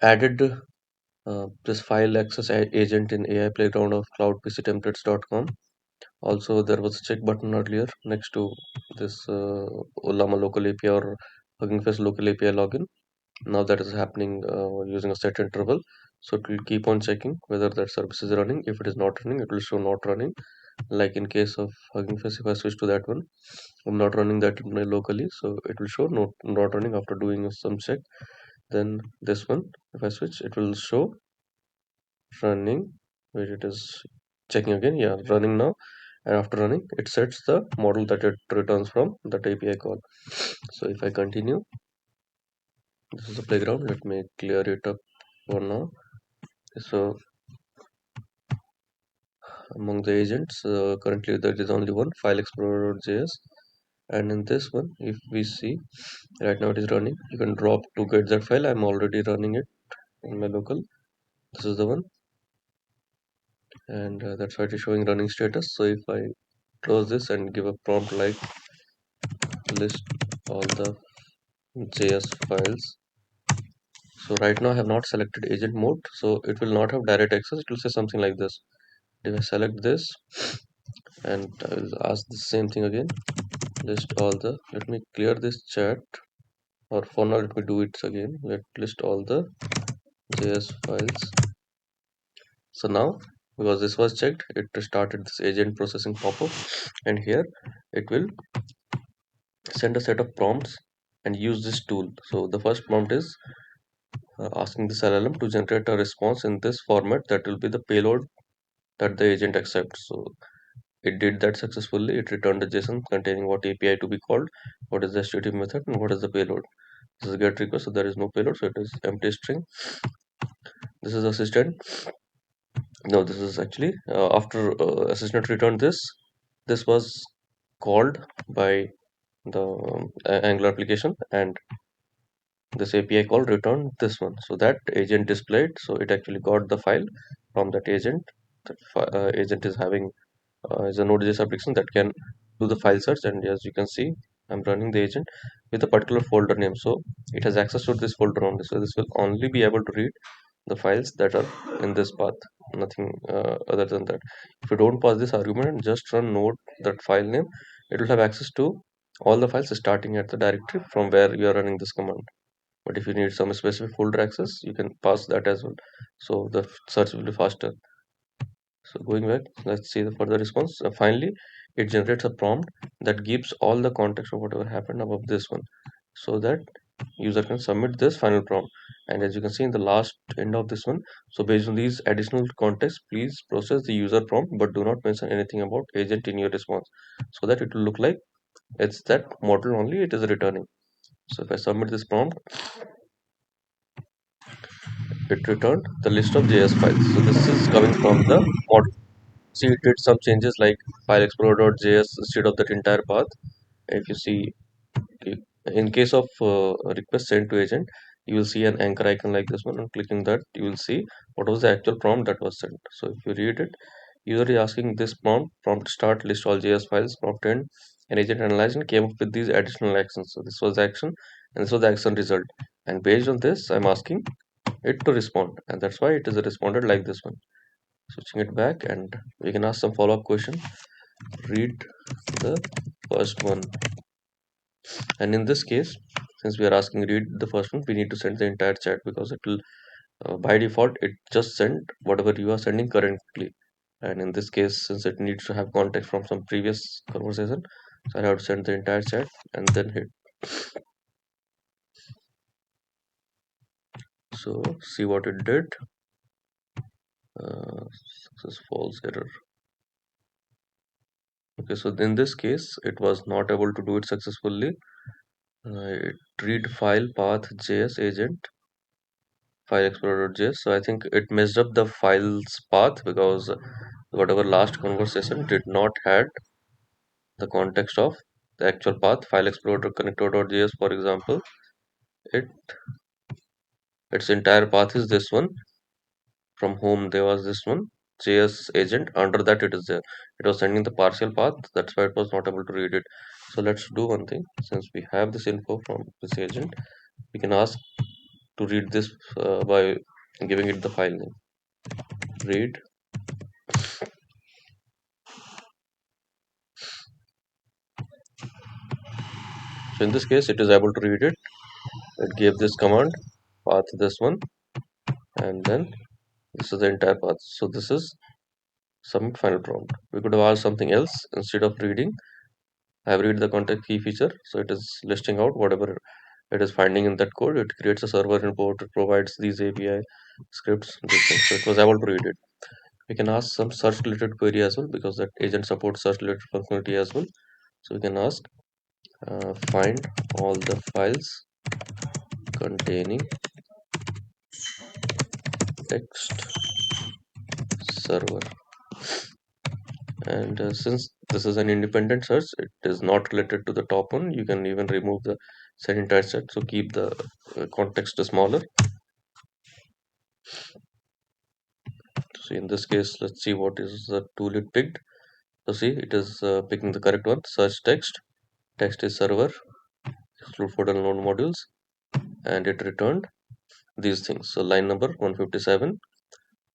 added this file access agent in AI Playground of cloudpctemplates.com. Also, there was a check button earlier next to this Llama local API or Hugging Face local API login. Now that is happening using a set interval. So it will keep on checking whether that service is running. If it is not running, it will show not running. Like in case of Hugging Face, if I switch to that one, I'm not running that locally, so it will show not running after doing some check. Then this one, if I switch, it will show running, where it is checking again. Yeah, running now. And after running, it sets the model that it returns from that API call. So if I continue, this is the playground. Let me clear it up for now. So among the agents, currently there is only one file explorer.js, and in this one, if we see right now it is running, you can drop to get that file. I'm already running it in my local. This is the one, and that's why it is showing running status. So if I close this and give a prompt like list all the JS files. So right now I have not selected agent mode, so it will not have direct access. It will say something like this. If I select this and I will ask the same thing again, list all the, let me clear this chat, or for now let me do it again. Let list all the JS files. So now, because this was checked, it started this agent processing pop-up, and here it will send a set of prompts and use this tool. So the first prompt is asking this LLM to generate a response in this format that will be the payload that the agent accepts. So it did that successfully. It returned a JSON containing what API to be called, what is the HTTP method, and what is the payload. This is get request, so there is no payload, so it is empty string. This is assistant. No, this is actually after assistant returned this. This was called by the Angular application, and this API call returned this one. So that agent displayed. So it actually got the file from that agent. That agent is having is a Node.js application that can do the file search, and as you can see, I'm running the agent with a particular folder name. So it has access to this folder only. So this will only be able to read the files that are in this path, nothing other than that. If you don't pass this argument and just run node that file name, it will have access to all the files starting at the directory from where you are running this command. But if you need some specific folder access, you can pass that as well. So the search will be faster. So going back, let's see the further response. Finally, it generates a prompt that gives all the context of whatever happened above this one, so that user can submit this final prompt. And as you can see in the last end of this one, so based on these additional context, please process the user prompt, but do not mention anything about agent in your response, so that it will look like it's that model only it is returning. So if I submit this prompt, it returned the list of JS files. So this is coming from the model. See, it did some changes like file explorer.js instead of that entire path. If you see, in case of request sent to agent, you will see an anchor icon like this one, and clicking that, you will see what was the actual prompt that was sent. So if you read it, user is asking this prompt start list all JS files, prompt end, and agent analyzed and came up with these additional actions. So this was the action, and this was the action result. And based on this, I'm asking it to respond, and that's why it is responded like this one. Switching it back, and we can ask some follow-up question. Read the first one, and in this case, since we are asking read the first one, we need to send the entire chat, because it will by default it just send whatever you are sending currently. And in this case, since it needs to have context from some previous conversation, so I have to send the entire chat and then hit. So see what it did. Success false error. Okay, so in this case it was not able to do it successfully. It read file path js agent file explorer.js. So I think it messed up the file's path, because whatever last conversation did not had the context of the actual path. File explorer connector.js, for example, it its entire path is this one. From home there was this one js agent, under that it is there. It was sending the partial path, that's why it was not able to read it. So let's do one thing. Since we have this info from this agent, we can ask to read this by giving it the file name read. So in this case, it is able to read it. It gave this command path this one, and then this is the entire path. So this is submit final prompt. We could have asked something else instead of reading. I have read the context key feature, so it is listing out whatever it is finding in that code. It creates a server report, it provides these API scripts, these things. So it was able to read it. We can ask some search related query as well because that agent supports search related functionality as well. So we can ask find all the files containing text server, and since this is an independent search, it is not related to the top one. You can even remove the set entire set, so keep the context smaller. So in this case, let's see what is the tool it picked. So see, it is picking the correct one. Search text is server, exclude for node modules, and it returned these things. So line number 157,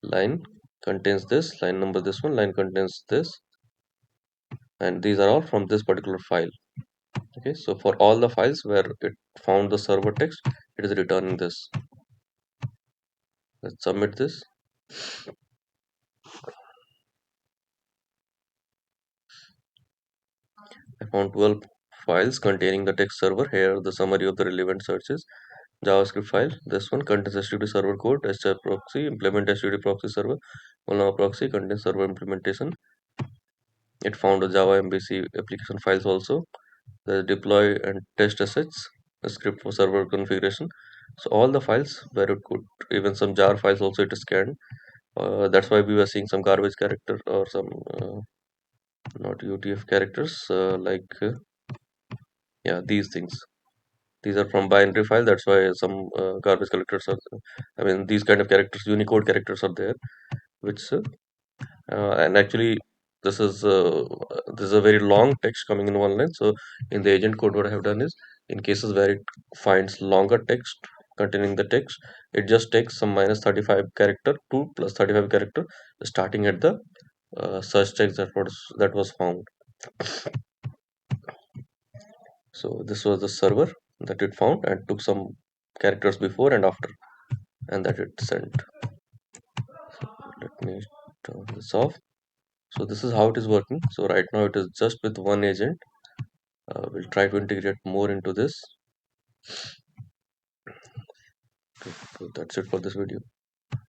line contains this, line number this one, line contains this, and these are all from this particular file. Okay, so for all the files where it found the server text, it is returning this. Let's submit this. I found 12 files containing the text server. Here the summary of the relevant searches. JavaScript file. This one contains HTTP server code, HTTP proxy, implement HTTP proxy server. Molnava proxy contains server implementation. It found the Java MVC application files also. The deploy and test assets, a script for server configuration. So all the files where it could, even some jar files also it is scanned. That's why we were seeing some garbage character or some not UTF characters yeah, these things. These are from binary file. That's why some garbage characters are. I mean, these kind of characters, Unicode characters are there, which and actually this is a very long text coming in one line. So in the agent code, what I have done is in cases where it finds longer text containing the text, it just takes some minus 35 character to plus 35 character starting at the search text that was found. So this was the server that it found and took some characters before and after, and that it sent. So let me turn this off. So this is how it is working. So right now it is just with one agent. We'll try to integrate more into this. Okay, so that's it for this video.